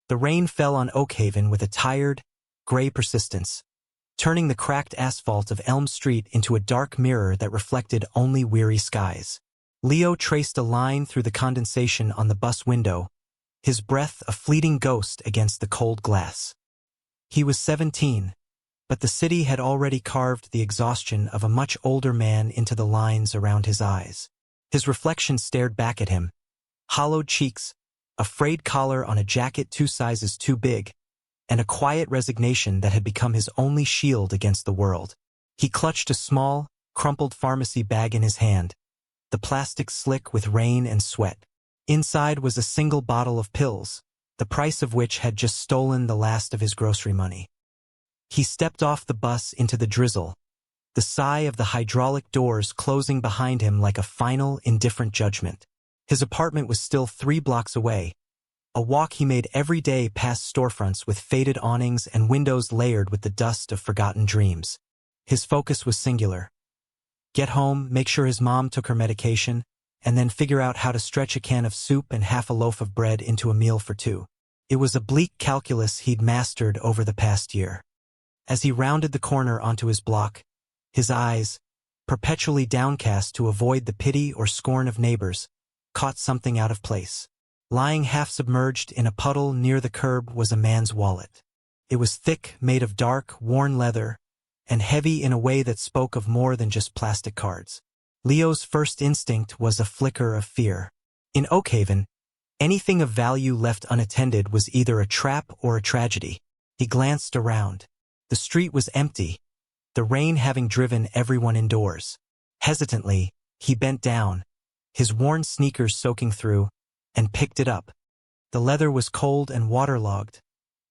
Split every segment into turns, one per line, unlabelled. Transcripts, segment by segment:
The rain fell on Oakhaven with a tired, gray persistence, turning the cracked asphalt of Elm Street into a dark mirror that reflected only weary skies. Leo traced a line through the condensation on the bus window, his breath a fleeting ghost against the cold glass. He was 17, but the city had already carved the exhaustion of a much older man into the lines around his eyes. His reflection stared back at him, hollowed cheeks, a frayed collar on a jacket 2 sizes too big, and a quiet resignation that had become his only shield against the world. He clutched a small, crumpled pharmacy bag in his hand, the plastic slick with rain and sweat. Inside was a single bottle of pills, the price of which had just stolen the last of his grocery money. He stepped off the bus into the drizzle, the sigh of the hydraulic doors closing behind him like a final, indifferent judgment. His apartment was still 3 blocks away, a walk he made every day past storefronts with faded awnings and windows layered with the dust of forgotten dreams. His focus was singular. Get home, make sure his mom took her medication, and then figure out how to stretch a can of soup and half a loaf of bread into a meal for 2. It was a bleak calculus he'd mastered over the past year. As he rounded the corner onto his block, his eyes, perpetually downcast to avoid the pity or scorn of neighbors, caught something out of place. Lying half-submerged in a puddle near the curb was a man's wallet. It was thick, made of dark, worn leather, and heavy in a way that spoke of more than just plastic cards. Leo's first instinct was a flicker of fear. In Oakhaven, anything of value left unattended was either a trap or a tragedy. He glanced around. The street was empty, the rain having driven everyone indoors. Hesitantly, he bent down, his worn sneakers soaking through, and picked it up. The leather was cold and waterlogged,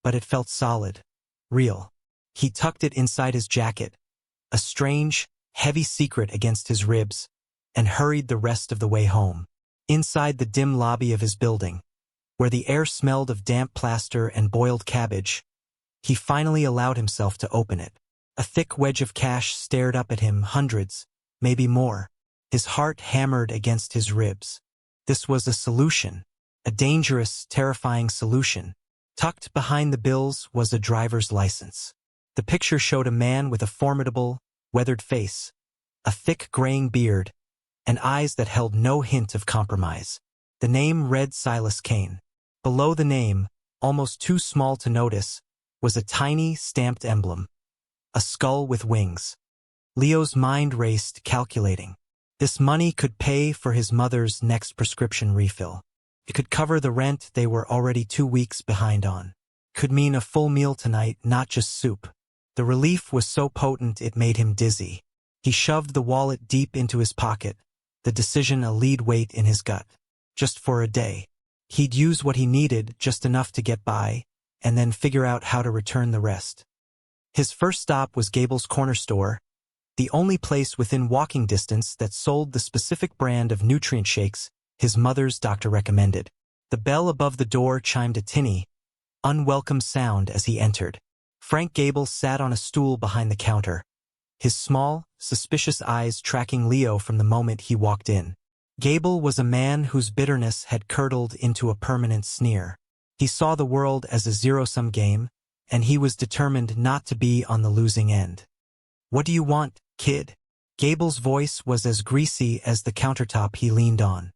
but it felt solid, real. He tucked it inside his jacket, a strange, heavy secret against his ribs, and hurried the rest of the way home. Inside the dim lobby of his building, where the air smelled of damp plaster and boiled cabbage, he finally allowed himself to open it. A thick wedge of cash stared up at him, hundreds, maybe more. His heart hammered against his ribs. This was a solution, a dangerous, terrifying solution. Tucked behind the bills was a driver's license. The picture showed a man with a formidable, weathered face, a thick graying beard, and eyes that held no hint of compromise. The name read Silas Kane. Below the name, almost too small to notice, was a tiny, stamped emblem, a skull with wings. Leo's mind raced, calculating. This money could pay for his mother's next prescription refill. It could cover the rent they were already 2 weeks behind on. Could mean a full meal tonight, not just soup. The relief was so potent it made him dizzy. He shoved the wallet deep into his pocket, the decision a lead weight in his gut. Just for a day. He'd use what he needed, just enough to get by, and then figure out how to return the rest. His first stop was Gable's Corner Store, the only place within walking distance that sold the specific brand of nutrient shakes his mother's doctor recommended. The bell above the door chimed a tinny, unwelcome sound as he entered. Frank Gable sat on a stool behind the counter, his small, suspicious eyes tracking Leo from the moment he walked in. Gable was a man whose bitterness had curdled into a permanent sneer. He saw the world as a zero-sum game, and he was determined not to be on the losing end. "What do you want, kid?" Gable's voice was as greasy as the countertop he leaned on.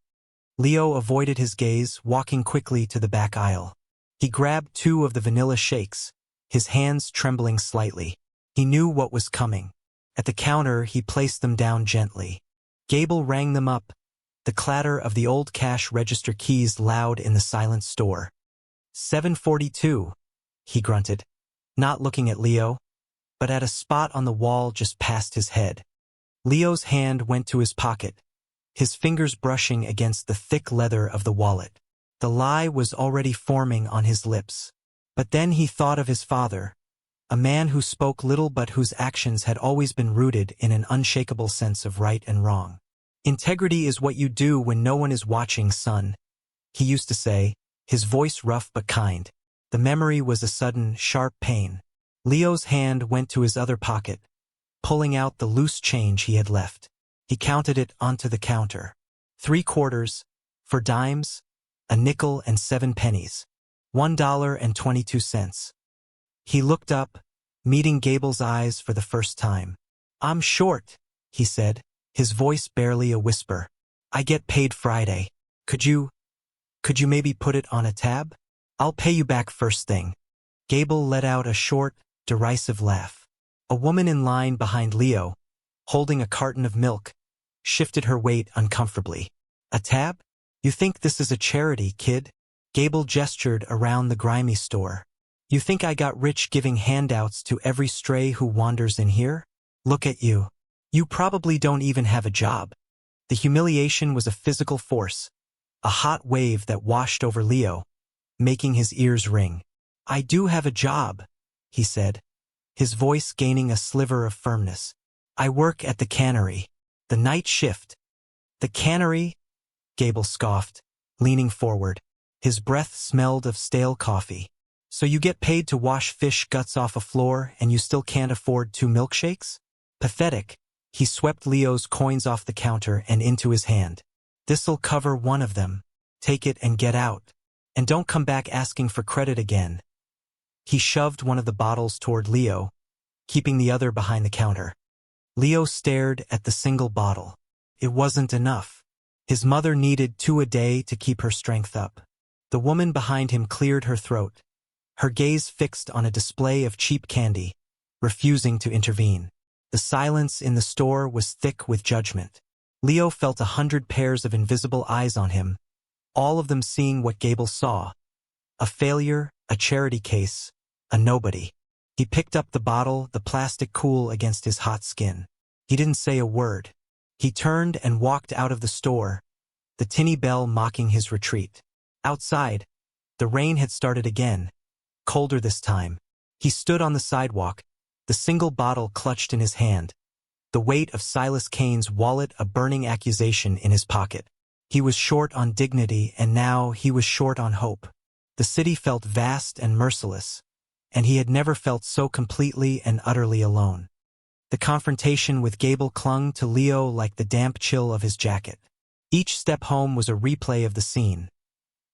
Leo avoided his gaze, walking quickly to the back aisle. He grabbed 2 of the vanilla shakes, his hands trembling slightly. He knew what was coming. At the counter, he placed them down gently. Gable rang them up, the clatter of the old cash register keys loud in the silent store. "742, he grunted, not looking at Leo, but at a spot on the wall just past his head. Leo's hand went to his pocket, his fingers brushing against the thick leather of the wallet. The lie was already forming on his lips. But then he thought of his father, a man who spoke little but whose actions had always been rooted in an unshakable sense of right and wrong. "Integrity is what you do when no one is watching, son," he used to say, his voice rough but kind. The memory was a sudden, sharp pain. Leo's hand went to his other pocket, pulling out the loose change he had left. He counted it onto the counter. 3 quarters, 4 dimes, a nickel and 7 pennies. $1.22. He looked up, meeting Gable's eyes for the first time. I'm short, he said, his voice barely a whisper. I get paid Friday. Could you maybe put it on a tab? I'll pay you back first thing. Gable let out a short, derisive laugh. A woman in line behind Leo, holding a carton of milk, shifted her weight uncomfortably. A tab? You think this is a charity, kid? Gable gestured around the grimy store. You think I got rich giving handouts to every stray who wanders in here? Look at you. You probably don't even have a job. The humiliation was a physical force, a hot wave that washed over Leo, making his ears ring. I do have a job, he said, his voice gaining a sliver of firmness. I work at the cannery. The night shift. The cannery? Gable scoffed, leaning forward. His breath smelled of stale coffee. So you get paid to wash fish guts off a floor and you still can't afford 2 milkshakes? Pathetic. He swept Leo's coins off the counter and into his hand. This'll cover one of them. Take it and get out. And don't come back asking for credit again. He shoved one of the bottles toward Leo, keeping the other behind the counter. Leo stared at the single bottle. It wasn't enough. His mother needed 2 a day to keep her strength up. The woman behind him cleared her throat, her gaze fixed on a display of cheap candy, refusing to intervene. The silence in the store was thick with judgment. Leo felt 100 pairs of invisible eyes on him, all of them seeing what Gable saw. A failure, a charity case, a nobody. He picked up the bottle, the plastic cool against his hot skin. He didn't say a word. He turned and walked out of the store, the tinny bell mocking his retreat. Outside, the rain had started again, colder this time. He stood on the sidewalk, the single bottle clutched in his hand, the weight of Silas Kane's wallet a burning accusation in his pocket. He was short on dignity and now he was short on hope. The city felt vast and merciless, and he had never felt so completely and utterly alone. The confrontation with Gable clung to Leo like the damp chill of his jacket. Each step home was a replay of the scene.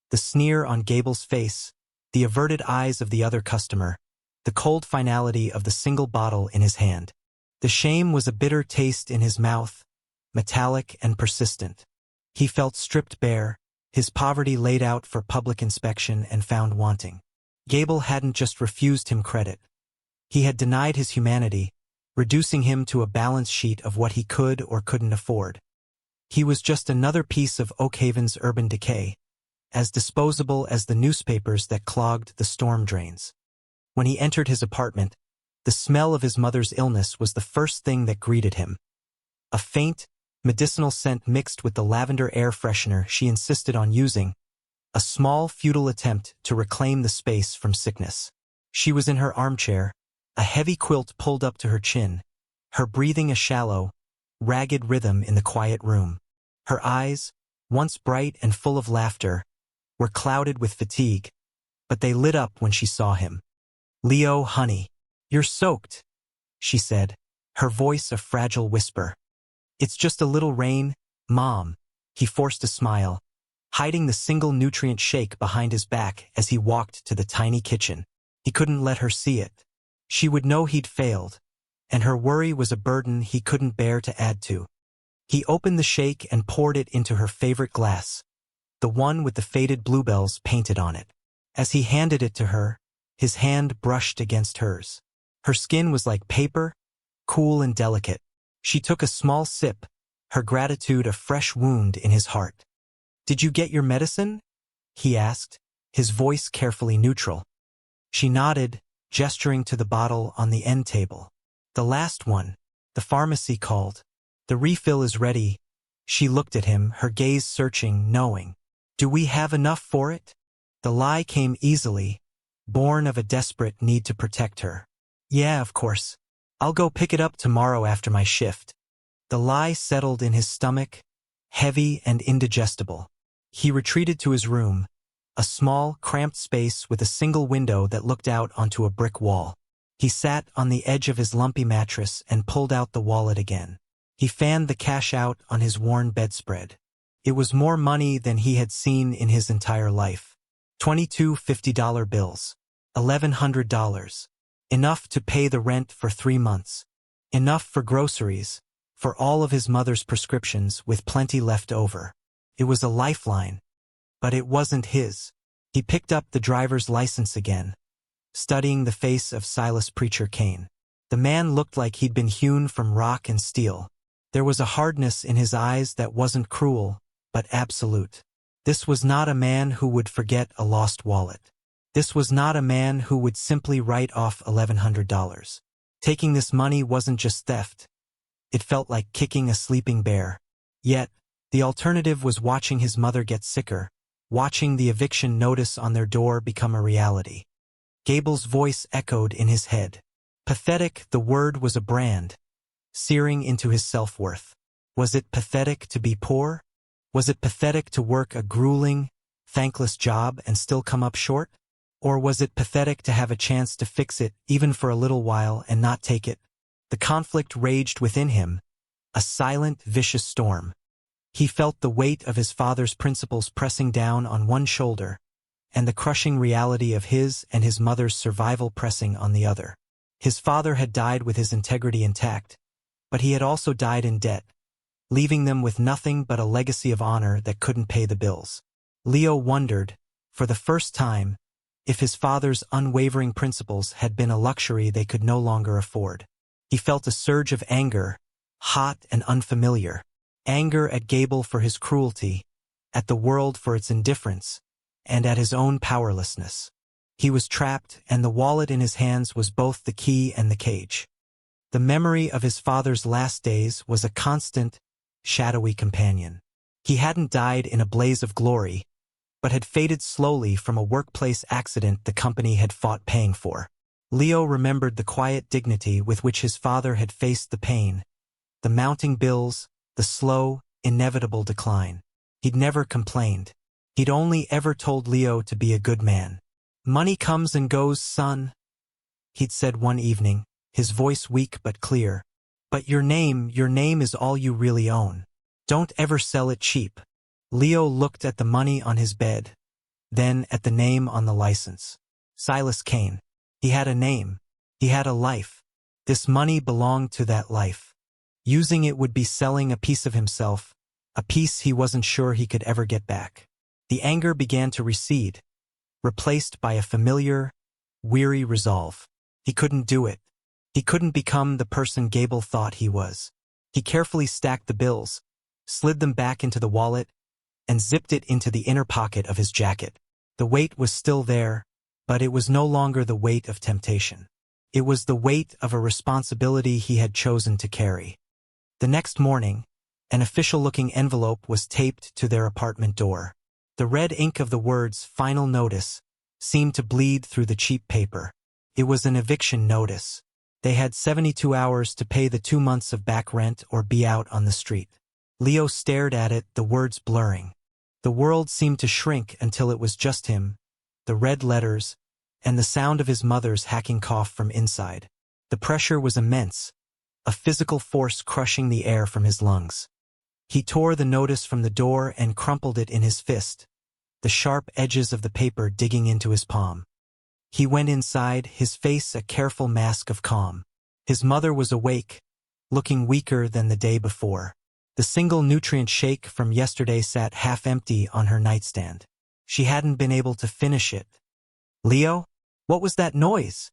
The sneer on Gable's face, the averted eyes of the other customer, the cold finality of the single bottle in his hand. The shame was a bitter taste in his mouth, metallic and persistent. He felt stripped bare, his poverty laid out for public inspection and found wanting. Gable hadn't just refused him credit. He had denied his humanity, reducing him to a balance sheet of what he could or couldn't afford. He was just another piece of Oakhaven's urban decay, as disposable as the newspapers that clogged the storm drains. When he entered his apartment, the smell of his mother's illness was the first thing that greeted him. A faint, medicinal scent mixed with the lavender air freshener she insisted on using, a small, futile attempt to reclaim the space from sickness. She was in her armchair, a heavy quilt pulled up to her chin, her breathing a shallow, ragged rhythm in the quiet room. Her eyes, once bright and full of laughter, were clouded with fatigue, but they lit up when she saw him. "Leo, honey, you're soaked," she said, her voice a fragile whisper. "It's just a little rain, Mom." He forced a smile, hiding the single nutrient shake behind his back as he walked to the tiny kitchen. He couldn't let her see it. She would know he'd failed, and her worry was a burden he couldn't bear to add to. He opened the shake and poured it into her favorite glass, the one with the faded bluebells painted on it. As he handed it to her, his hand brushed against hers. Her skin was like paper, cool and delicate. She took a small sip, her gratitude a fresh wound in his heart. "Did you get your medicine?" he asked, his voice carefully neutral. She nodded, gesturing to the bottle on the end table. "The last one. The pharmacy called. The refill is ready." She looked at him, her gaze searching, knowing. "Do we have enough for it?" The lie came easily, born of a desperate need to protect her. "Yeah, of course. I'll go pick it up tomorrow after my shift." The lie settled in his stomach, heavy and indigestible. He retreated to his room, a small, cramped space with a single window that looked out onto a brick wall. He sat on the edge of his lumpy mattress and pulled out the wallet again. He fanned the cash out on his worn bedspread. It was more money than he had seen in his entire life. 22 $50 bills. $1,100. Enough to pay the rent for 3 months. Enough for groceries, for all of his mother's prescriptions with plenty left over. It was a lifeline, but it wasn't his. He picked up the driver's license again, studying the face of Silas Preacher Kane. The man looked like he'd been hewn from rock and steel. There was a hardness in his eyes that wasn't cruel, but absolute. This was not a man who would forget a lost wallet. This was not a man who would simply write off $1,100. Taking this money wasn't just theft. It felt like kicking a sleeping bear. Yet, the alternative was watching his mother get sicker, watching the eviction notice on their door become a reality. Gable's voice echoed in his head. Pathetic, the word was a brand, searing into his self-worth. Was it pathetic to be poor? Was it pathetic to work a grueling, thankless job and still come up short? Or was it pathetic to have a chance to fix it, even for a little while, and not take it? The conflict raged within him, a silent, vicious storm. He felt the weight of his father's principles pressing down on one shoulder, and the crushing reality of his and his mother's survival pressing on the other. His father had died with his integrity intact, but he had also died in debt, leaving them with nothing but a legacy of honor that couldn't pay the bills. Leo wondered, for the first time, if his father's unwavering principles had been a luxury they could no longer afford. He felt a surge of anger, hot and unfamiliar. Anger at Gable for his cruelty, at the world for its indifference, and at his own powerlessness. He was trapped, and the wallet in his hands was both the key and the cage. The memory of his father's last days was a constant, shadowy companion. He hadn't died in a blaze of glory, but had faded slowly from a workplace accident the company had fought paying for. Leo remembered the quiet dignity with which his father had faced the pain, the mounting bills, the slow, inevitable decline. He'd never complained. He'd only ever told Leo to be a good man. "Money comes and goes, son," he'd said one evening, his voice weak but clear. "But your name is all you really own. Don't ever sell it cheap." Leo looked at the money on his bed, then at the name on the license. Silas Kane. He had a name. He had a life. This money belonged to that life. Using it would be selling a piece of himself, a piece he wasn't sure he could ever get back. The anger began to recede, replaced by a familiar, weary resolve. He couldn't do it. He couldn't become the person Gable thought he was. He carefully stacked the bills, slid them back into the wallet, and zipped it into the inner pocket of his jacket. The weight was still there, but it was no longer the weight of temptation. It was the weight of a responsibility he had chosen to carry. The next morning, an official-looking envelope was taped to their apartment door. The red ink of the words "Final Notice" seemed to bleed through the cheap paper. It was an eviction notice. They had 72 hours to pay the 2 months of back rent or be out on the street. Leo stared at it, the words blurring. The world seemed to shrink until it was just him, the red letters, and the sound of his mother's hacking cough from inside. The pressure was immense, a physical force crushing the air from his lungs. He tore the notice from the door and crumpled it in his fist, the sharp edges of the paper digging into his palm. He went inside, his face a careful mask of calm. His mother was awake, looking weaker than the day before. The single nutrient shake from yesterday sat half-empty on her nightstand. She hadn't been able to finish it. "Leo, what was that noise?"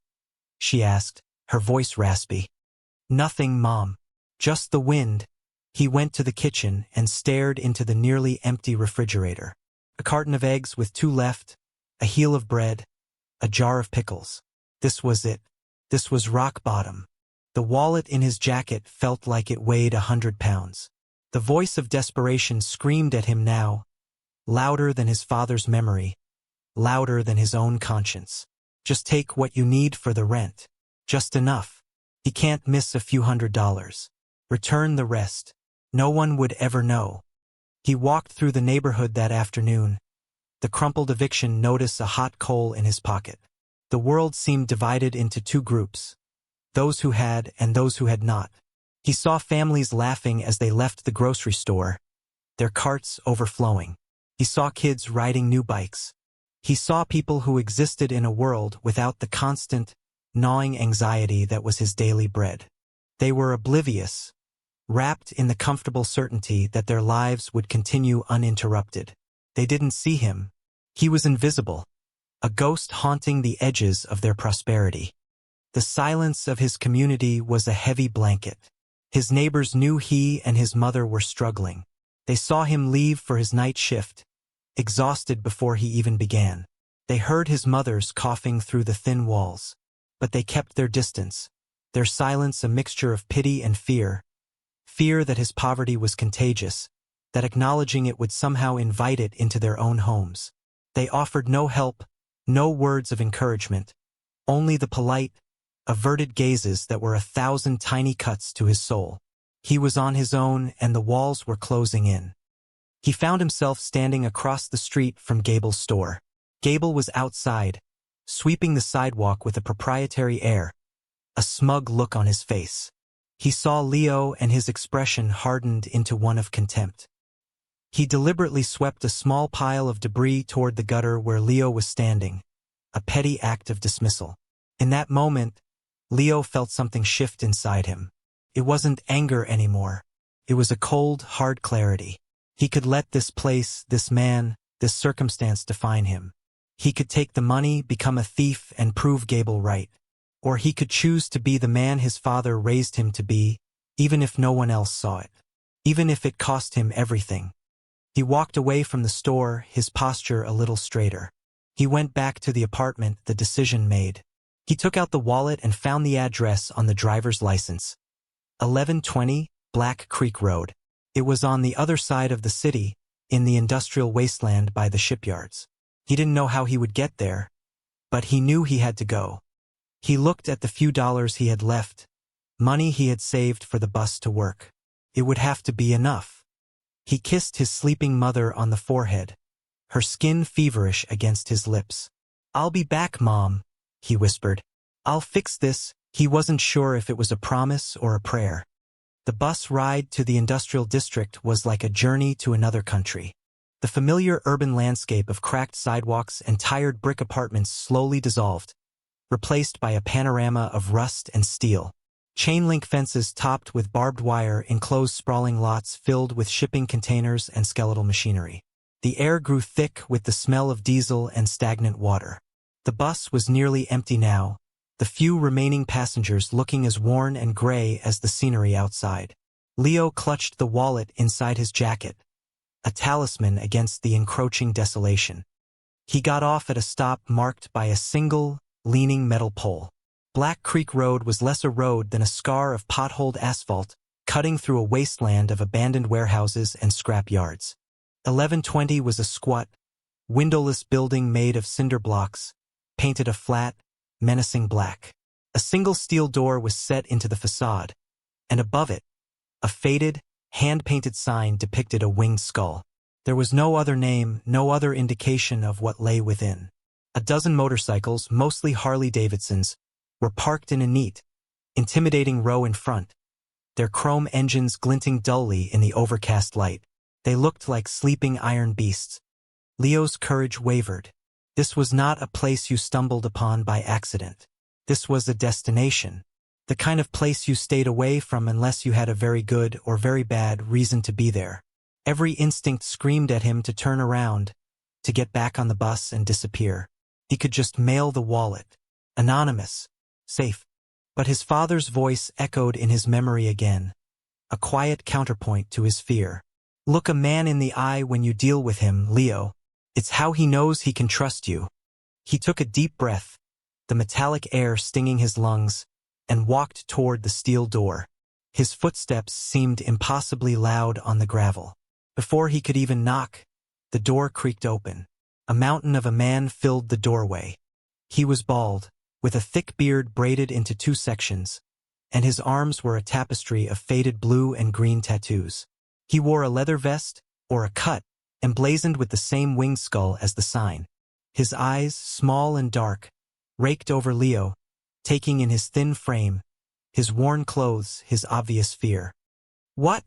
she asked, her voice raspy. "Nothing, Mom. Just the wind." He went to the kitchen and stared into the nearly empty refrigerator. A carton of eggs with 2 left, a heel of bread, a jar of pickles. This was it. This was rock bottom. The wallet in his jacket felt like it weighed 100 pounds. The voice of desperation screamed at him now, louder than his father's memory, louder than his own conscience. "Just take what you need for the rent. Just enough. He can't miss a few $100s. Return the rest. No one would ever know." He walked through the neighborhood that afternoon, the crumpled eviction notice a hot coal in his pocket. The world seemed divided into 2 groups, those who had and those who had not. He saw families laughing as they left the grocery store, their carts overflowing. He saw kids riding new bikes. He saw people who existed in a world without the constant, gnawing anxiety that was his daily bread. They were oblivious, wrapped in the comfortable certainty that their lives would continue uninterrupted. They didn't see him. He was invisible, a ghost haunting the edges of their prosperity. The silence of his community was a heavy blanket. His neighbors knew he and his mother were struggling. They saw him leave for his night shift, exhausted before he even began. They heard his mother's coughing through the thin walls, but they kept their distance, their silence a mixture of pity and fear. Fear that his poverty was contagious, that acknowledging it would somehow invite it into their own homes. They offered no help, no words of encouragement, only the polite, averted gazes that were 1,000 tiny cuts to his soul. He was on his own and the walls were closing in. He found himself standing across the street from Gable's store. Gable was outside, sweeping the sidewalk with a proprietary air, a smug look on his face. He saw Leo and his expression hardened into one of contempt. He deliberately swept a small pile of debris toward the gutter where Leo was standing, a petty act of dismissal. In that moment, Leo felt something shift inside him. It wasn't anger anymore. It was a cold, hard clarity. He could let this place, this man, this circumstance define him. He could take the money, become a thief, and prove Gable right. Or he could choose to be the man his father raised him to be, even if no one else saw it. Even if it cost him everything. He walked away from the store, his posture a little straighter. He went back to the apartment, the decision made. He took out the wallet and found the address on the driver's license. 1120 Black Creek Road. It was on the other side of the city, in the industrial wasteland by the shipyards. He didn't know how he would get there, but he knew he had to go. He looked at the few dollars he had left, money he had saved for the bus to work. It would have to be enough. He kissed his sleeping mother on the forehead, her skin feverish against his lips. "I'll be back, Mom," he whispered. "I'll fix this." He wasn't sure if it was a promise or a prayer. The bus ride to the industrial district was like a journey to another country. The familiar urban landscape of cracked sidewalks and tired brick apartments slowly dissolved, replaced by a panorama of rust and steel. Chain-link fences topped with barbed wire enclosed sprawling lots filled with shipping containers and skeletal machinery. The air grew thick with the smell of diesel and stagnant water. The bus was nearly empty now, the few remaining passengers looking as worn and gray as the scenery outside. Leo clutched the wallet inside his jacket, a talisman against the encroaching desolation. He got off at a stop marked by a single, leaning metal pole. Black Creek Road was less a road than a scar of potholed asphalt, cutting through a wasteland of abandoned warehouses and scrap yards. 1120 was a squat, windowless building made of cinder blocks, painted a flat, menacing black. A single steel door was set into the facade, and above it, a faded, hand-painted sign depicted a winged skull. There was no other name, no other indication of what lay within. A dozen motorcycles, mostly Harley-Davidsons, were parked in a neat, intimidating row in front, their chrome engines glinting dully in the overcast light. They looked like sleeping iron beasts. Leo's courage wavered. This was not a place you stumbled upon by accident. This was a destination. The kind of place you stayed away from unless you had a very good or very bad reason to be there. Every instinct screamed at him to turn around, to get back on the bus and disappear. He could just mail the wallet. Anonymous. Safe. But his father's voice echoed in his memory again, a quiet counterpoint to his fear. Look a man in the eye when you deal with him, Leo. It's how he knows he can trust you. He took a deep breath, the metallic air stinging his lungs, and walked toward the steel door. His footsteps seemed impossibly loud on the gravel. Before he could even knock, the door creaked open. A mountain of a man filled the doorway. He was bald, with a thick beard braided into two sections, and his arms were a tapestry of faded blue and green tattoos. He wore a leather vest, or a cut, emblazoned with the same winged skull as the sign. His eyes, small and dark, raked over Leo, taking in his thin frame, his worn clothes, his obvious fear. "What?"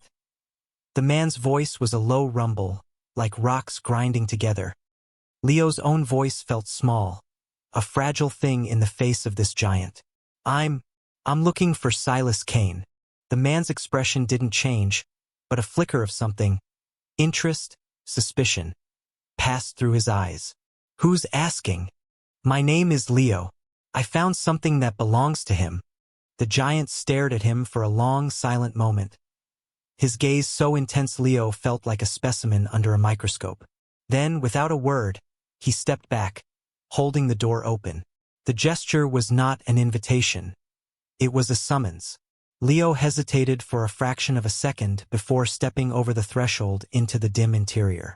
The man's voice was a low rumble, like rocks grinding together. Leo's own voice felt small, a fragile thing in the face of this giant. I'm looking for Silas Kane. The man's expression didn't change, but a flicker of something, interest, suspicion, passed through his eyes. Who's asking? My name is Leo. I found something that belongs to him. The giant stared at him for a long, silent moment. His gaze so intense Leo felt like a specimen under a microscope. Then, without a word, he stepped back, holding the door open. The gesture was not an invitation. It was a summons. Leo hesitated for a fraction of a second before stepping over the threshold into the dim interior.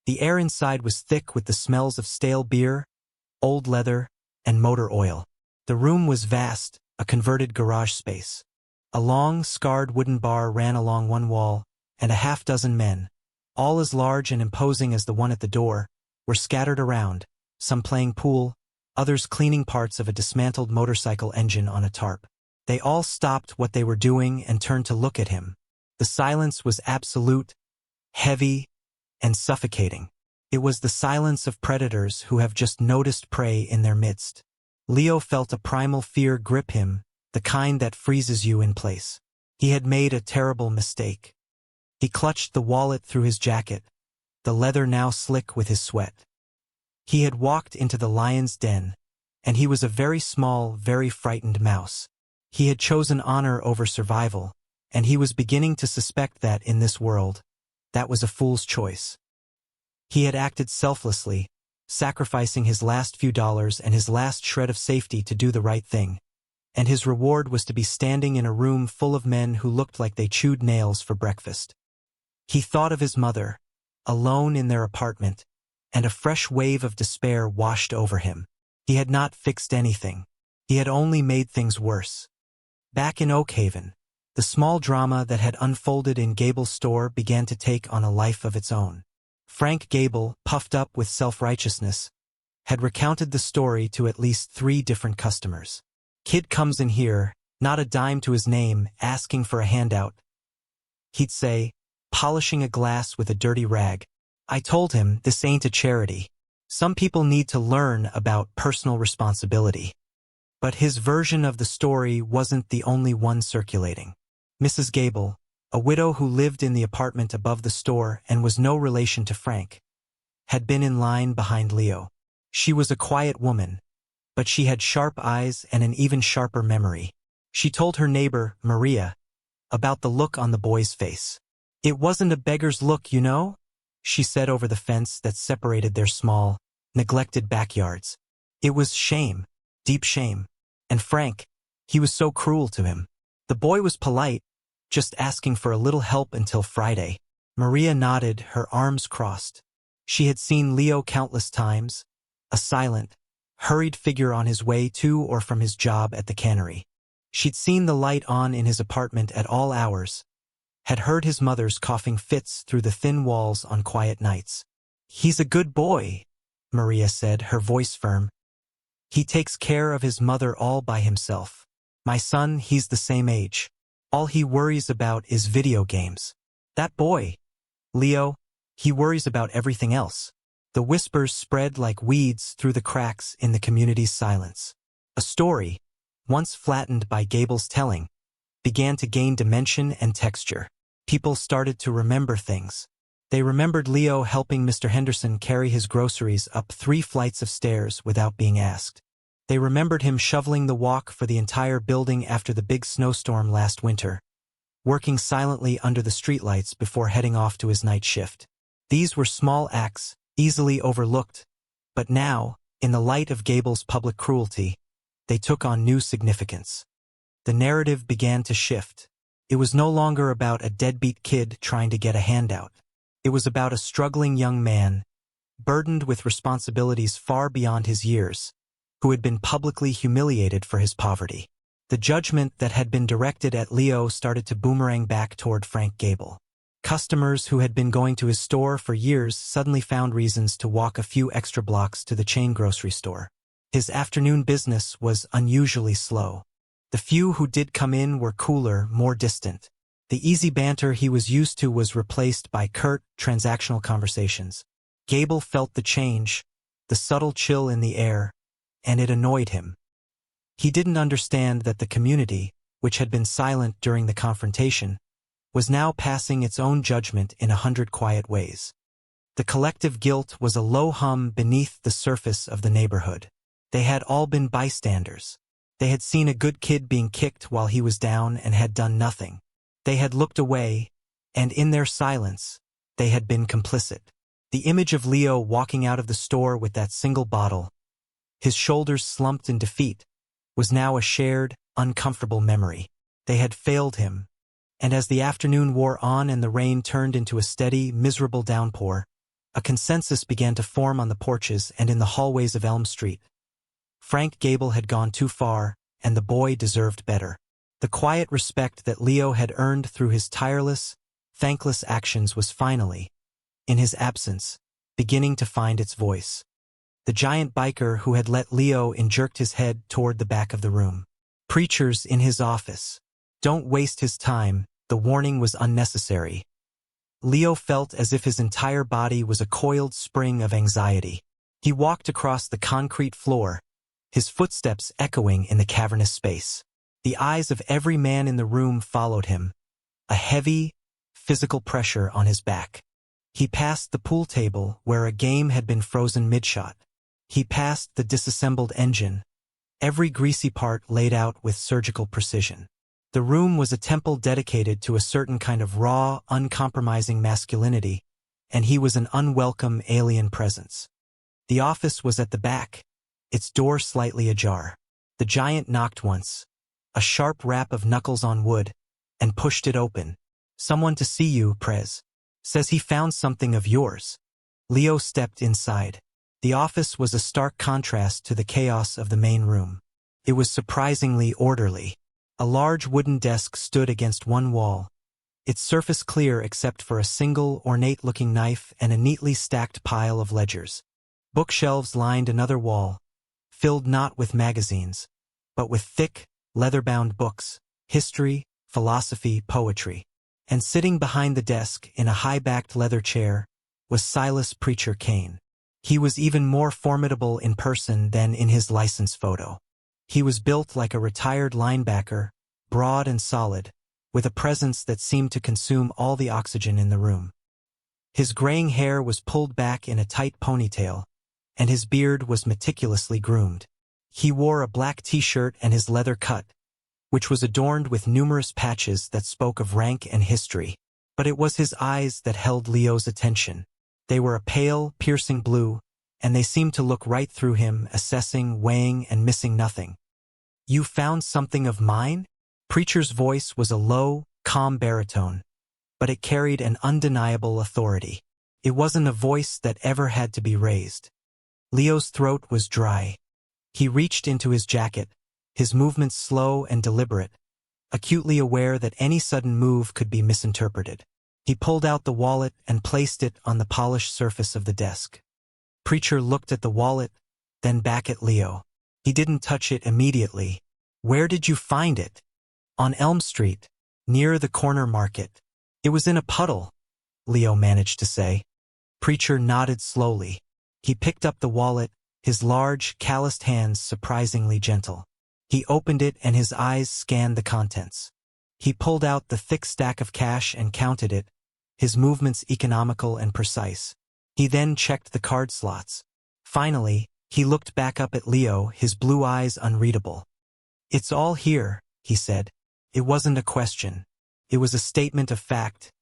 The air inside was thick with the smells of stale beer, old leather, and motor oil. The room was vast, a converted garage space. A long, scarred wooden bar ran along one wall, and a half-dozen men, all as large and imposing as the one at the door, were scattered around, some playing pool, others cleaning parts of a dismantled motorcycle engine on a tarp. They all stopped what they were doing and turned to look at him. The silence was absolute, heavy, and suffocating. It was the silence of predators who have just noticed prey in their midst. Leo felt a primal fear grip him, the kind that freezes you in place. He had made a terrible mistake. He clutched the wallet through his jacket, the leather now slick with his sweat. He had walked into the lion's den, and he was a very small, very frightened mouse. He had chosen honor over survival, and he was beginning to suspect that in this world, that was a fool's choice. He had acted selflessly, sacrificing his last few dollars and his last shred of safety to do the right thing, and his reward was to be standing in a room full of men who looked like they chewed nails for breakfast. He thought of his mother, alone in their apartment, and a fresh wave of despair washed over him. He had not fixed anything. He had only made things worse. Back in Oakhaven, the small drama that had unfolded in Gable's store began to take on a life of its own. Frank Gable, puffed up with self-righteousness, had recounted the story to at least 3 different customers. Kid comes in here, not a dime to his name, asking for a handout. He'd say, polishing a glass with a dirty rag, I told him this ain't a charity. Some people need to learn about personal responsibility. But his version of the story wasn't the only one circulating. Mrs. Gable, a widow who lived in the apartment above the store and was no relation to Frank, had been in line behind Leo. She was a quiet woman, but she had sharp eyes and an even sharper memory. She told her neighbor, Maria, about the look on the boy's face. It wasn't a beggar's look, you know, she said over the fence that separated their small, neglected backyards. It was shame, deep shame. And Frank, he was so cruel to him. The boy was polite, just asking for a little help until Friday. Maria nodded, her arms crossed. She had seen Leo countless times, a silent, hurried figure on his way to or from his job at the cannery. She'd seen the light on in his apartment at all hours, had heard his mother's coughing fits through the thin walls on quiet nights. He's a good boy, Maria said, her voice firm. He takes care of his mother all by himself. My son, he's the same age. All he worries about is video games. That boy, Leo, he worries about everything else. The whispers spread like weeds through the cracks in the community's silence. A story, once flattened by Gable's telling, began to gain dimension and texture. People started to remember things. They remembered Leo helping Mr. Henderson carry his groceries up 3 flights of stairs without being asked. They remembered him shoveling the walk for the entire building after the big snowstorm last winter, working silently under the streetlights before heading off to his night shift. These were small acts, easily overlooked, but now, in the light of Gable's public cruelty, they took on new significance. The narrative began to shift. It was no longer about a deadbeat kid trying to get a handout. It was about a struggling young man, burdened with responsibilities far beyond his years, who had been publicly humiliated for his poverty. The judgment that had been directed at Leo started to boomerang back toward Frank Gable. Customers who had been going to his store for years suddenly found reasons to walk a few extra blocks to the chain grocery store. His afternoon business was unusually slow. The few who did come in were cooler, more distant. The easy banter he was used to was replaced by curt, transactional conversations. Gable felt the change, the subtle chill in the air, and it annoyed him. He didn't understand that the community, which had been silent during the confrontation, was now passing its own judgment in 100 quiet ways. The collective guilt was a low hum beneath the surface of the neighborhood. They had all been bystanders. They had seen a good kid being kicked while he was down and had done nothing. They had looked away, and in their silence, they had been complicit. The image of Leo walking out of the store with that single bottle, his shoulders slumped in defeat, was now a shared, uncomfortable memory. They had failed him, and as the afternoon wore on and the rain turned into a steady, miserable downpour, a consensus began to form on the porches and in the hallways of Elm Street. Frank Gable had gone too far, and the boy deserved better. The quiet respect that Leo had earned through his tireless, thankless actions was finally, in his absence, beginning to find its voice. The giant biker who had let Leo in jerked his head toward the back of the room. Preachers in his office. Don't waste his time, the warning was unnecessary. Leo felt as if his entire body was a coiled spring of anxiety. He walked across the concrete floor, his footsteps echoing in the cavernous space. The eyes of every man in the room followed him, a heavy, physical pressure on his back. He passed the pool table where a game had been frozen mid-shot. He passed the disassembled engine, every greasy part laid out with surgical precision. The room was a temple dedicated to a certain kind of raw, uncompromising masculinity, and he was an unwelcome alien presence. The office was at the back, its door slightly ajar. The giant knocked once, a sharp rap of knuckles on wood, and pushed it open. "Someone to see you, Prez. Says he found something of yours." Leo stepped inside. The office was a stark contrast to the chaos of the main room. It was surprisingly orderly. A large wooden desk stood against one wall, its surface clear except for a single ornate-looking knife and a neatly stacked pile of ledgers. Bookshelves lined another wall, filled not with magazines, but with thick, leather-bound books, history, philosophy, poetry. And sitting behind the desk in a high-backed leather chair was Silas Preacher Kane. He was even more formidable in person than in his license photo. He was built like a retired linebacker, broad and solid, with a presence that seemed to consume all the oxygen in the room. His graying hair was pulled back in a tight ponytail, and his beard was meticulously groomed. He wore a black t-shirt and his leather cut, which was adorned with numerous patches that spoke of rank and history. But it was his eyes that held Leo's attention. They were a pale, piercing blue, and they seemed to look right through him, assessing, weighing, and missing nothing. "You found something of mine?" Preacher's voice was a low, calm baritone, but it carried an undeniable authority. It wasn't a voice that ever had to be raised. Leo's throat was dry. He reached into his jacket, his movements slow and deliberate, acutely aware that any sudden move could be misinterpreted. He pulled out the wallet and placed it on the polished surface of the desk. Preacher looked at the wallet, then back at Leo. He didn't touch it immediately. "Where did you find it?" "On Elm Street, near the corner market." "It was in a puddle," Leo managed to say. Preacher nodded slowly. He picked up the wallet, his large, calloused hands surprisingly gentle. He opened it and his eyes scanned the contents. He pulled out the thick stack of cash and counted it, his movements economical and precise. He then checked the card slots. Finally, he looked back up at Leo, his blue eyes unreadable. "It's all here," he said. It wasn't a question. It was a statement of fact,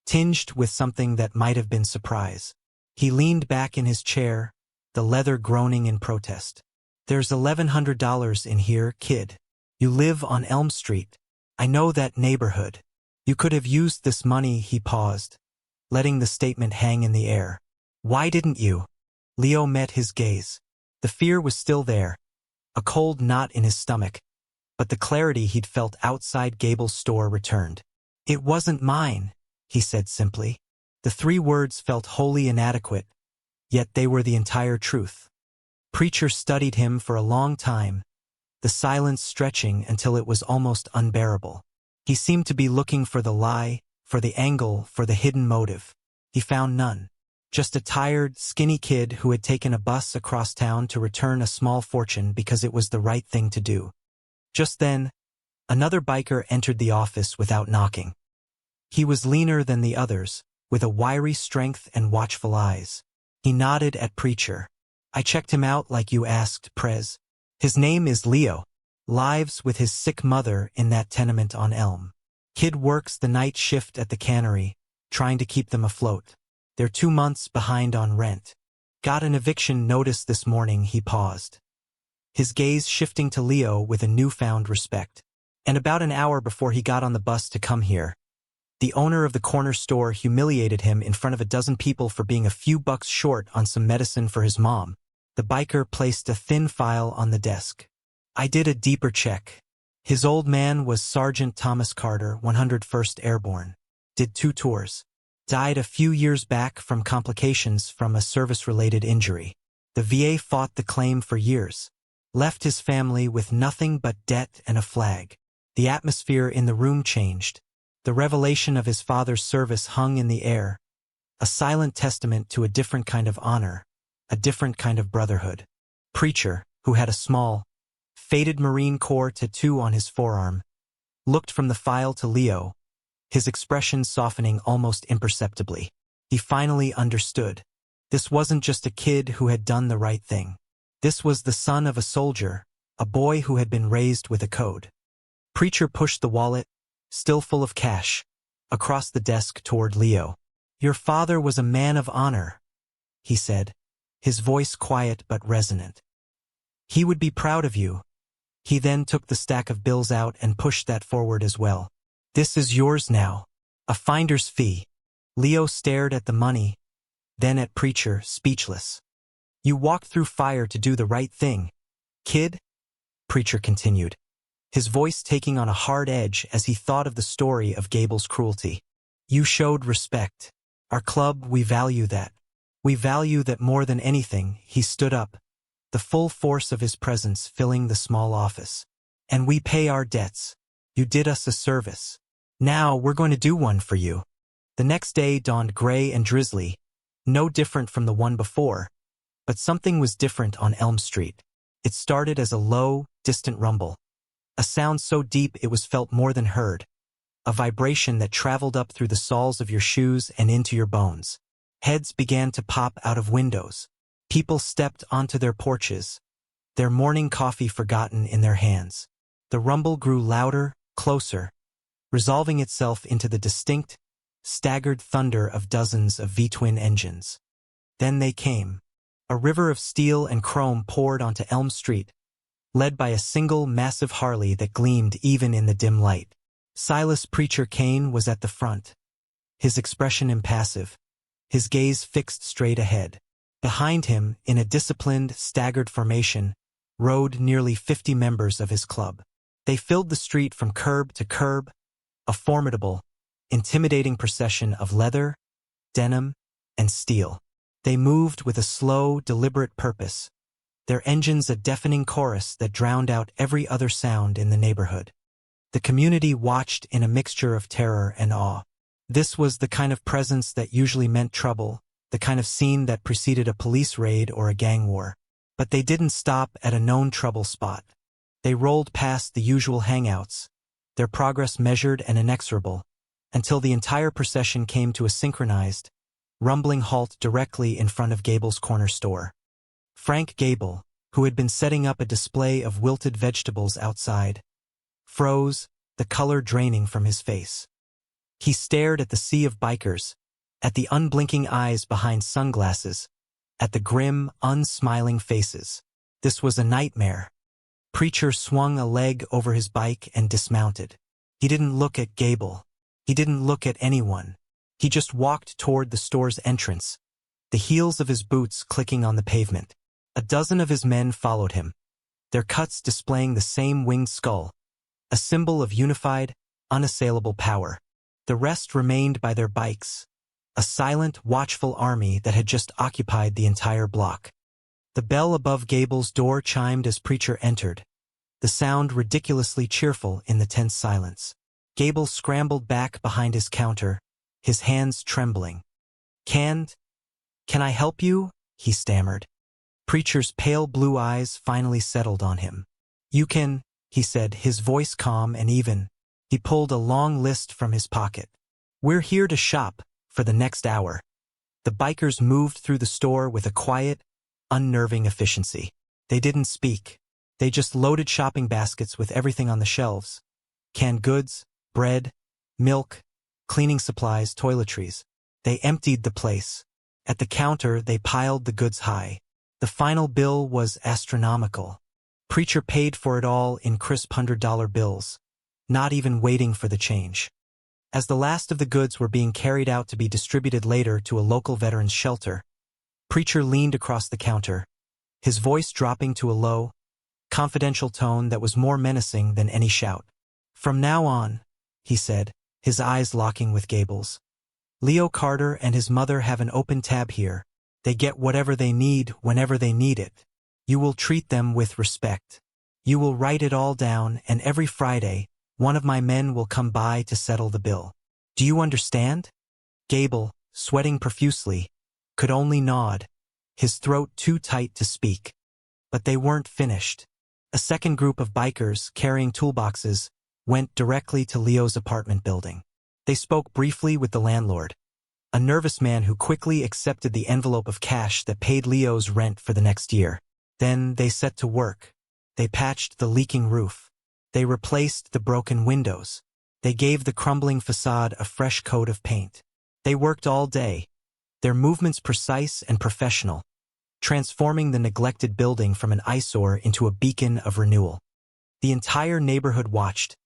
tinged with something that might have been surprise. He leaned back in his chair, the leather groaning in protest. "There's $1,100 in here, kid. You live on Elm Street. I know that neighborhood. You could have used this money." He paused, letting the statement hang in the air. "Why didn't you?" Leo met his gaze. The fear was still there, a cold knot in his stomach, but the clarity he'd felt outside Gable's store returned. "It wasn't mine," he said simply. The 3 words felt wholly inadequate, yet they were the entire truth. Preacher studied him for a long time, the silence stretching until it was almost unbearable. He seemed to be looking for the lie, for the angle, for the hidden motive. He found none. Just a tired, skinny kid who had taken a bus across town to return a small fortune because it was the right thing to do. Just then, another biker entered the office without knocking. He was leaner than the others, with a wiry strength and watchful eyes. He nodded at Preacher. "I checked him out like you asked, Prez. His name is Leo. Lives with his sick mother in that tenement on Elm. Kid works the night shift at the cannery, trying to keep them afloat. They're 2 months behind on rent. Got an eviction notice this morning." He paused, his gaze shifting to Leo with a newfound respect. "And about an hour before he got on the bus to come here, the owner of the corner store humiliated him in front of a dozen people for being a few bucks short on some medicine for his mom." The biker placed a thin file on the desk. "I did a deeper check. His old man was Sergeant Thomas Carter, 101st Airborne. Did 2 tours. Died a few years back from complications from a service-related injury. The VA fought the claim for years. Left his family with nothing but debt and a flag. The atmosphere in the room changed. The revelation of his father's service hung in the air, a silent testament to a different kind of honor, a different kind of brotherhood." Preacher, who had a small, faded Marine Corps tattoo on his forearm, looked from the file to Leo, his expression softening almost imperceptibly. He finally understood. This wasn't just a kid who had done the right thing. This was the son of a soldier, a boy who had been raised with a code. Preacher pushed the wallet, still full of cash, across the desk toward Leo. "Your father was a man of honor," he said, his voice quiet but resonant. "He would be proud of you." He then took the stack of bills out and pushed that forward as well. "This is yours now. A finder's fee." Leo stared at the money, then at Preacher, speechless. "You walked through fire to do the right thing, kid," Preacher continued, his voice taking on a hard edge as he thought of the story of Gable's cruelty. "You showed respect. Our club, we value that. We value that more than anything." He stood up, the full force of his presence filling the small office. "And we pay our debts. You did us a service. Now we're going to do one for you." The next day dawned gray and drizzly, no different from the one before, but something was different on Elm Street. It started as a low, distant rumble, a sound so deep it was felt more than heard, a vibration that traveled up through the soles of your shoes and into your bones. Heads began to pop out of windows. People stepped onto their porches, their morning coffee forgotten in their hands. The rumble grew louder, closer, resolving itself into the distinct, staggered thunder of dozens of V-twin engines. Then they came. A river of steel and chrome poured onto Elm Street, led by a single massive Harley that gleamed even in the dim light. Silas Preacher Kane was at the front, his expression impassive, his gaze fixed straight ahead. Behind him, in a disciplined, staggered formation, rode nearly 50 members of his club. They filled the street from curb to curb, a formidable, intimidating procession of leather, denim, and steel. They moved with a slow, deliberate purpose, their engines a deafening chorus that drowned out every other sound in the neighborhood. The community watched in a mixture of terror and awe. This was the kind of presence that usually meant trouble, the kind of scene that preceded a police raid or a gang war. But they didn't stop at a known trouble spot. They rolled past the usual hangouts, their progress measured and inexorable, until the entire procession came to a synchronized, rumbling halt directly in front of Gable's corner store. Frank Gable, who had been setting up a display of wilted vegetables outside, froze, the color draining from his face. He stared at the sea of bikers, at the unblinking eyes behind sunglasses, at the grim, unsmiling faces. This was a nightmare. Preacher swung a leg over his bike and dismounted. He didn't look at Gable. He didn't look at anyone. He just walked toward the store's entrance, the heels of his boots clicking on the pavement. A dozen of his men followed him, their cuts displaying the same winged skull, a symbol of unified, unassailable power. The rest remained by their bikes, a silent, watchful army that had just occupied the entire block. The bell above Gable's door chimed as Preacher entered, the sound ridiculously cheerful in the tense silence. Gable scrambled back behind his counter, his hands trembling. "Canned?" "Can I help you?" he stammered. Preacher's pale blue eyes finally settled on him. "You can," he said, his voice calm and even. He pulled a long list from his pocket. "We're here to shop for the next hour." The bikers moved through the store with a quiet, unnerving efficiency. They didn't speak. They just loaded shopping baskets with everything on the shelves. Canned goods, bread, milk, cleaning supplies, toiletries. They emptied the place. At the counter, they piled the goods high. The final bill was astronomical. Preacher paid for it all in crisp $100 bills, not even waiting for the change. As the last of the goods were being carried out to be distributed later to a local veterans shelter, Preacher leaned across the counter, his voice dropping to a low, confidential tone that was more menacing than any shout. "From now on," he said, his eyes locking with Gable's, "Leo Carter and his mother have an open tab here. They get whatever they need whenever they need it. You will treat them with respect. You will write it all down, and every Friday, one of my men will come by to settle the bill. Do you understand?" Gable, sweating profusely, could only nod, his throat too tight to speak. But they weren't finished. A second group of bikers, carrying toolboxes, went directly to Leo's apartment building. They spoke briefly with the landlord, a nervous man who quickly accepted the envelope of cash that paid Leo's rent for the next year. Then they set to work. They patched the leaking roof. They replaced the broken windows. They gave the crumbling facade a fresh coat of paint. They worked all day, their movements precise and professional, transforming the neglected building from an eyesore into a beacon of renewal. The entire neighborhood watched,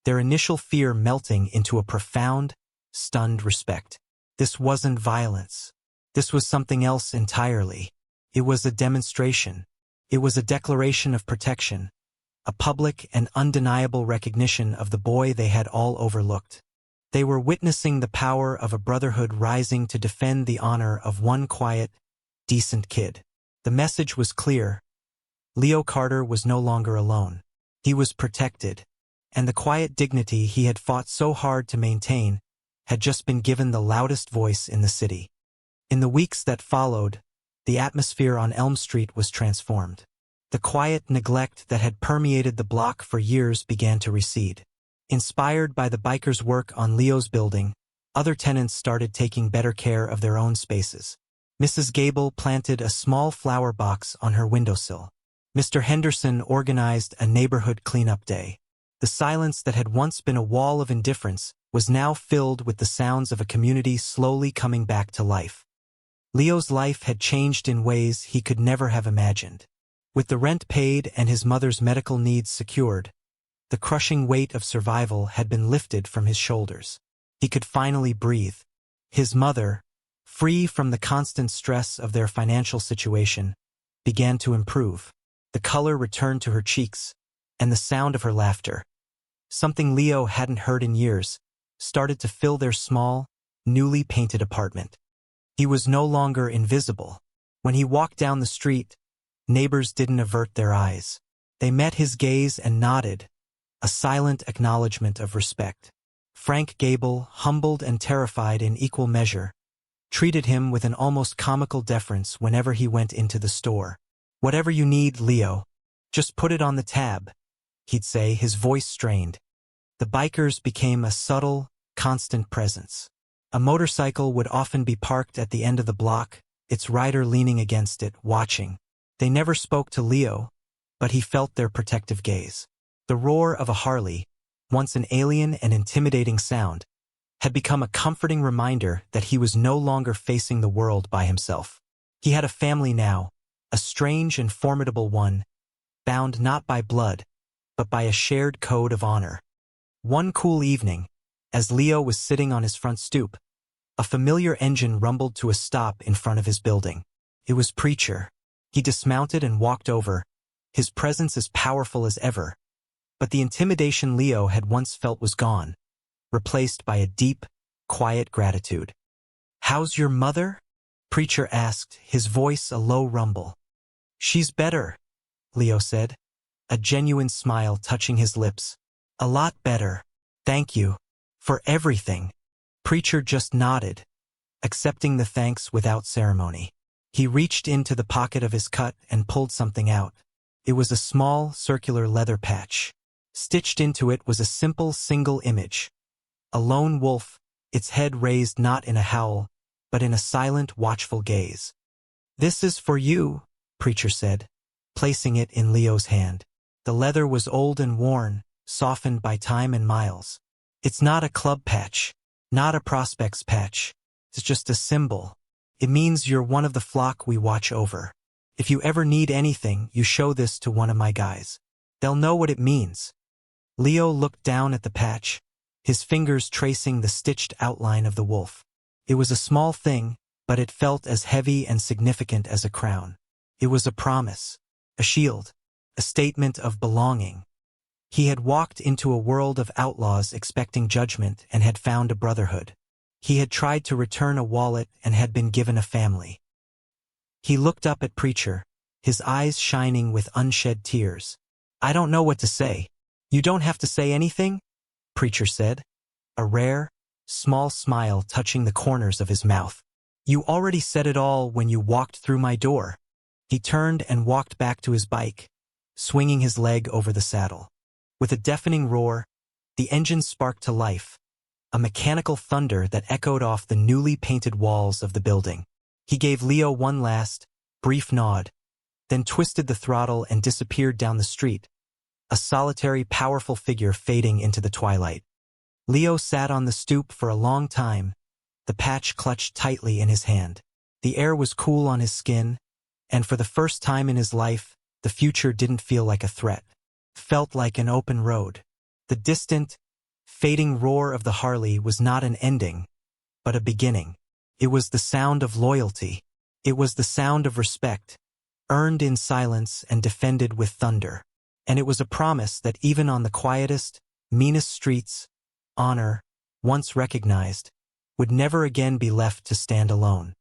their initial fear melting into a profound, stunned respect. This wasn't violence. This was something else entirely. It was a demonstration. It was a declaration of protection, a public and undeniable recognition of the boy they had all overlooked. They were witnessing the power of a brotherhood rising to defend the honor of one quiet, decent kid. The message was clear. Leo Carter was no longer alone. He was protected, and the quiet dignity he had fought so hard to maintain had just been given the loudest voice in the city. In the weeks that followed, the atmosphere on Elm Street was transformed. The quiet neglect that had permeated the block for years began to recede. Inspired by the bikers' work on Leo's building, other tenants started taking better care of their own spaces. Mrs. Gable planted a small flower box on her windowsill. Mr. Henderson organized a neighborhood cleanup day. The silence that had once been a wall of indifference was now filled with the sounds of a community slowly coming back to life. Leo's life had changed in ways he could never have imagined. With the rent paid and his mother's medical needs secured, the crushing weight of survival had been lifted from his shoulders. He could finally breathe. His mother, free from the constant stress of their financial situation, began to improve. The color returned to her cheeks, and the sound of her laughter, something Leo hadn't heard in years, started to fill their small, newly painted apartment. He was no longer invisible. When he walked down the street, neighbors didn't avert their eyes. They met his gaze and nodded, a silent acknowledgement of respect. Frank Gable, humbled and terrified in equal measure, treated him with an almost comical deference whenever he went into the store. "Whatever you need, Leo, just put it on the tab," he'd say, his voice strained. The bikers became a subtle, constant presence. A motorcycle would often be parked at the end of the block, its rider leaning against it, watching. They never spoke to Leo, but he felt their protective gaze. The roar of a Harley, once an alien and intimidating sound, had become a comforting reminder that he was no longer facing the world by himself. He had a family now, a strange and formidable one, bound not by blood, but by a shared code of honor. One cool evening, as Leo was sitting on his front stoop, a familiar engine rumbled to a stop in front of his building. It was Preacher. He dismounted and walked over, his presence as powerful as ever. But the intimidation Leo had once felt was gone, replaced by a deep, quiet gratitude. "How's your mother?" Preacher asked, his voice a low rumble. "She's better," Leo said, a genuine smile touching his lips. "A lot better. Thank you for everything." Preacher just nodded, accepting the thanks without ceremony. He reached into the pocket of his coat and pulled something out. It was a small, circular leather patch. Stitched into it was a simple single image. A lone wolf, its head raised not in a howl, but in a silent, watchful gaze. "This is for you," Preacher said, placing it in Leo's hand. The leather was old and worn, softened by time and miles. "It's not a club patch, not a prospects patch. It's just a symbol. It means you're one of the flock we watch over. If you ever need anything, you show this to one of my guys. They'll know what it means." Leo looked down at the patch, his fingers tracing the stitched outline of the wolf. It was a small thing, but it felt as heavy and significant as a crown. It was a promise, a shield, a statement of belonging. He had walked into a world of outlaws expecting judgment and had found a brotherhood. He had tried to return a wallet and had been given a family. He looked up at Preacher, his eyes shining with unshed tears. "I don't know what to say." "You don't have to say anything," Preacher said, a rare, small smile touching the corners of his mouth. "You already said it all when you walked through my door." He turned and walked back to his bike, swinging his leg over the saddle. With a deafening roar, the engine sparked to life, a mechanical thunder that echoed off the newly painted walls of the building. He gave Leo one last, brief nod, then twisted the throttle and disappeared down the street, a solitary, powerful figure fading into the twilight. Leo sat on the stoop for a long time, the patch clutched tightly in his hand. The air was cool on his skin, and for the first time in his life, the future didn't feel like a threat. It felt like an open road. The distant, fading roar of the Harley was not an ending, but a beginning. It was the sound of loyalty. It was the sound of respect, earned in silence and defended with thunder. And it was a promise that even on the quietest, meanest streets, honor, once recognized, would never again be left to stand alone.